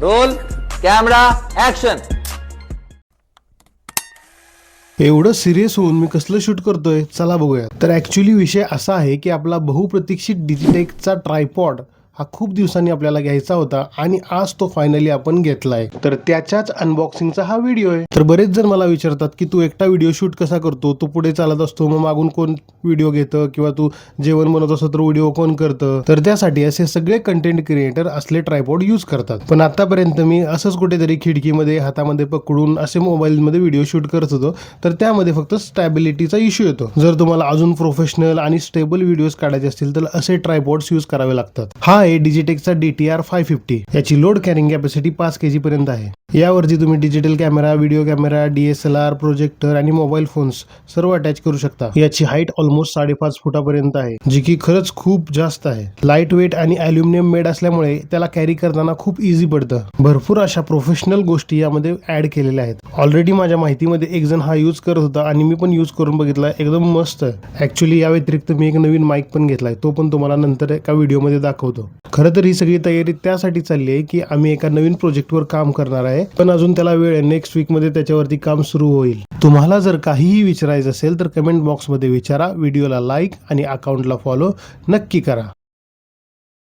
Roll camera action. एवढं serious होऊन मी कसलं शूट करतोय चला बघूया. तर ऍक्च्युली विषय असा आहे की आपला बहुप्रतीक्षित डिजिटेकचा ट्रायपॉड हा खूप दिवसांनी आपल्याला घ्यायचा होता आणि आज तो फायनली आपण घेतलाय. तर त्याच्याच अनबॉक्सिंगचा हा व्हिडिओ आहे. तर बरेच जण मला विचारतात की तू एकटा व्हिडिओ शूट कसा करतो, तू पुढे चालत असतो मग मागून कोण व्हिडिओ घेतं किंवा तू जेवण बनवत असतो तर व्हिडिओ कोण करतं. तर त्यासाठी असे सगळे कंटेंट क्रिएटर असले ट्रायपॉड यूज करतात. पण आतापर्यंत मी असंच कुठेतरी खिडकीमध्ये हातामध्ये पकडून असे मोबाईलमध्ये व्हिडिओ शूट करत होतो. तर त्यामध्ये फक्त स्टॅबिलिटीचा इश्यू येतो. जर तुम्हाला अजून प्रोफेशनल आणि स्टेबल व्हिडिओज काढायचे असतील तर असे ट्रायपॉड्स यूज करावे लागतात. हा डिजिटेकचा DTR 550. याची लोड कॅरिंग कॅपॅसिटी 5 kg पर्यंत आहे. यावरती तुम्ही digital camera, video camera, DSLR, projector आणि मोबाईल फोन्स सर्व अटॅच करू शकता. याची हाईट ऑलमोस्ट 5.5 फुटापर्यंत आहे, जी की खरंच खूप जास्त आहे. लाईट वेट आणि अल्युमिनियम मेड असल्यामुळे त्याला कॅरी करताना खूप इझी पडतं. भरपूर अशा प्रोफेशनल गोष्टी यामध्ये ऍड केलेल्या आहेत. ऑलरेडी माझ्या माहितीमध्ये एक जण हा यूज करत होता आणि मी पण यूज करून बघितला, एकदम मस्त आहे. ऍक्च्युली या व्यतिरिक्त मी एक नवीन माईक पण घेतलाय, तो पण तुम्हाला नंतर एका व्हिडिओमध्ये दाखवतो. खरं तर ही सगळी तयारी त्यासाठी चालली आहे की आम्ही एका नवीन प्रोजेक्टवर काम करणार आहे, पण अजून त्याला वेळ आहे. नेक्स्ट वीक मध्ये त्याच्यावरती काम सुरू होईल. तुम्हाला जर काहीही विचारायचं असेल तर कमेंट बॉक्समध्ये विचारा. व्हिडिओला लाईक आणि अकाउंटला फॉलो नक्की करा.